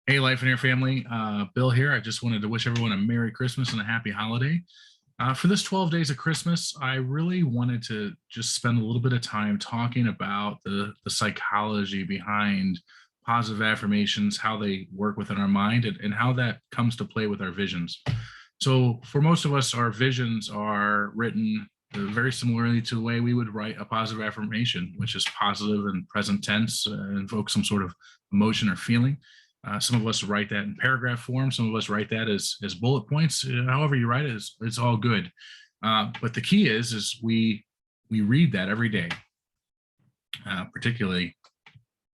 Hey, Lifeonaire family, Bill here. I just wanted to wish everyone a Merry Christmas and a Happy Holiday. For this 12 days of Christmas, I really wanted to just spend a little bit of time talking about the psychology behind positive affirmations, how they work within our mind, and how that comes to play with our visions. So, for most of us, our visions are written very similarly to the way we would write a positive affirmation, which is positive and present tense, invoke some sort of emotion or feeling. Some of us write that in paragraph form. Some of us write that as bullet points. However you write it, it's all good. But the key is we read that every day, particularly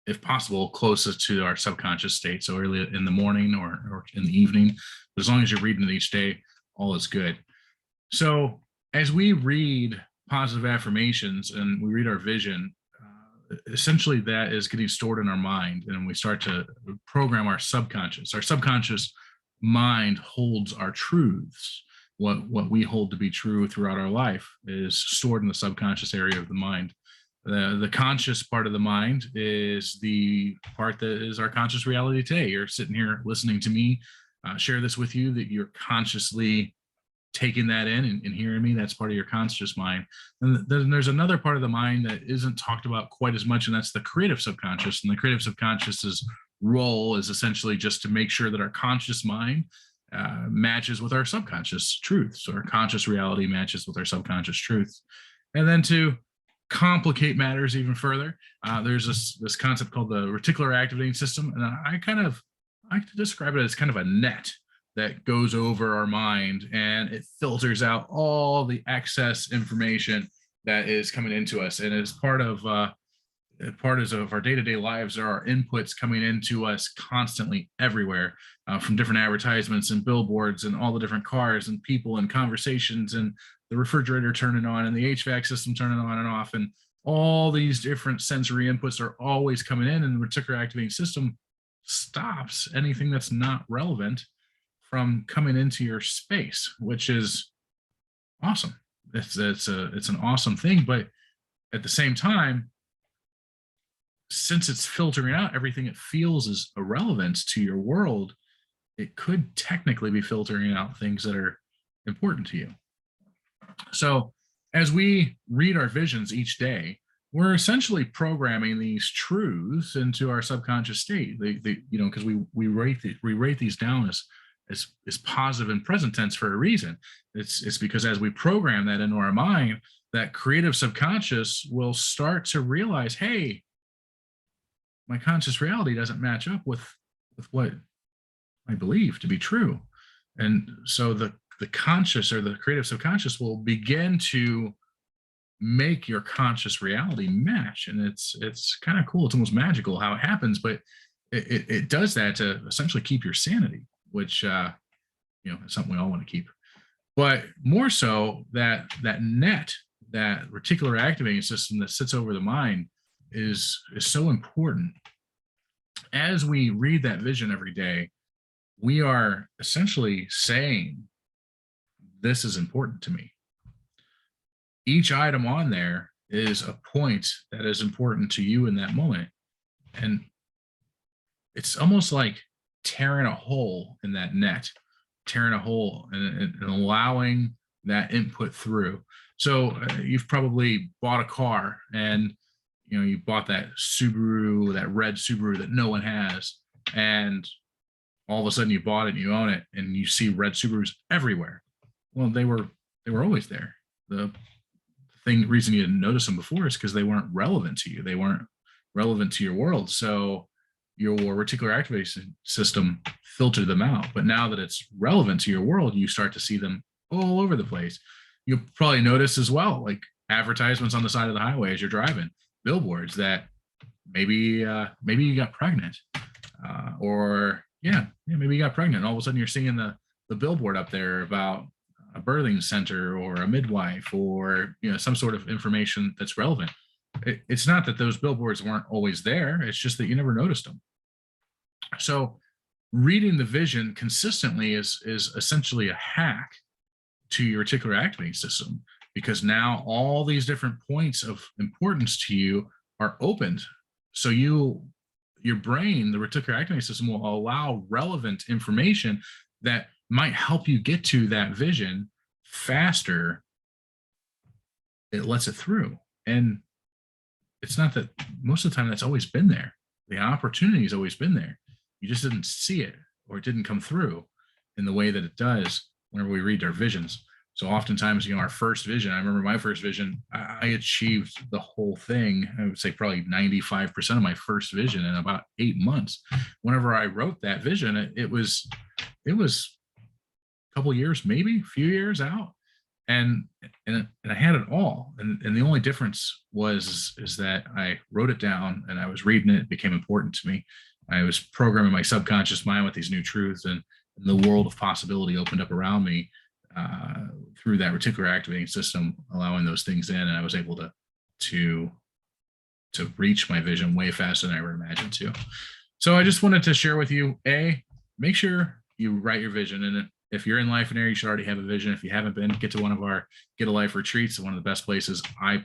if possible, closest to our subconscious state. So early in the morning or in the evening. But as long as you're reading it each day, all is good. So as we read positive affirmations and we read our vision, essentially that is getting stored in our mind, and we start to program our subconscious. Our subconscious mind holds our truths. What we hold to be true throughout our life is stored in the subconscious area of the mind. The conscious part of the mind is the part that is our conscious reality today. You're sitting here listening to me share this with you, that you're consciously taking that in and hearing me. That's part of your conscious mind. And then there's another part of the mind that isn't talked about quite as much, and that's the creative subconscious. And the creative subconscious's role is essentially just to make sure that our conscious mind matches with our subconscious truth. So our conscious reality matches with our subconscious truth. And then to complicate matters even further, there's this concept called the reticular activating system. And I like to describe it as kind of a net that goes over our mind, and it filters out all the excess information that is coming into us. And as part of our day-to-day lives, there are inputs coming into us constantly everywhere, from different advertisements and billboards and all the different cars and people and conversations and the refrigerator turning on and the HVAC system turning on and off, and all these different sensory inputs are always coming in, and the reticular activating system stops anything that's not relevant from coming into your space, which is awesome. It's an awesome thing, but at the same time, since it's filtering out everything it feels is irrelevant to your world, it could technically be filtering out things that are important to you. So as we read our visions each day, we're essentially programming these truths into our subconscious state. Because we rate these down as positive and present tense for a reason. It's because as we program that into our mind, that creative subconscious will start to realize, hey, my conscious reality doesn't match up with what I believe to be true. And so the conscious or the creative subconscious will begin to make your conscious reality match. And it's kind of cool. It's almost magical how it happens, but it does that to essentially keep your sanity, which is something we all want to keep. But more so, that net, that reticular activating system that sits over the mind, is so important. As we read that vision every day, we are essentially saying, this is important to me. Each item on there is a point that is important to you in that moment. And it's almost like tearing a hole in that net, tearing a hole and allowing that input through. So you've probably bought a car, and you bought that Subaru, that red Subaru that no one has, and all of a sudden you bought it and you own it, and you see red Subarus everywhere. Well, they were always there. The reason you didn't notice them before is because they weren't relevant to you. They weren't relevant to your world. So your reticular activation system filtered them out. But now that it's relevant to your world, you start to see them all over the place. You'll probably notice as well, like advertisements on the side of the highway as you're driving, billboards that maybe you got pregnant, or maybe you got pregnant. All of a sudden you're seeing the billboard up there about a birthing center or a midwife, or some sort of information that's relevant. It's not that those billboards weren't always there. It's just that you never noticed them. So reading the vision consistently is essentially a hack to your reticular activating system, because now all these different points of importance to you are opened. So you your brain, the reticular activating system, will allow relevant information that might help you get to that vision faster. It lets it through. And it's not that most of the time that's always been there. The opportunity has always been there. You just didn't see it, or it didn't come through in the way that it does whenever we read our visions. So oftentimes, our first vision, I remember my first vision, I achieved the whole thing. I would say probably 95% of my first vision in about 8 months. Whenever I wrote that vision, it was a couple years, maybe a few years out. And I had it all. And the only difference is that I wrote it down and I was reading it. It became important to me. I was programming my subconscious mind with these new truths, and the world of possibility opened up around me through that reticular activating system, allowing those things in. And I was able to reach my vision way faster than I ever imagined to. So I just wanted to share with you, make sure you write your vision. And if you're in Lifeonaire, you should already have a vision. If you haven't been, get to one of our Get a Life retreats. One of the best places I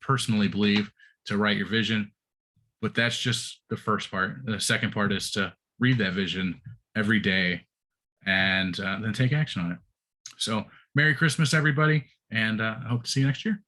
personally believe to write your vision. But that's just the first part. The second part is to read that vision every day and then take action on it. So Merry Christmas, everybody. And I hope to see you next year.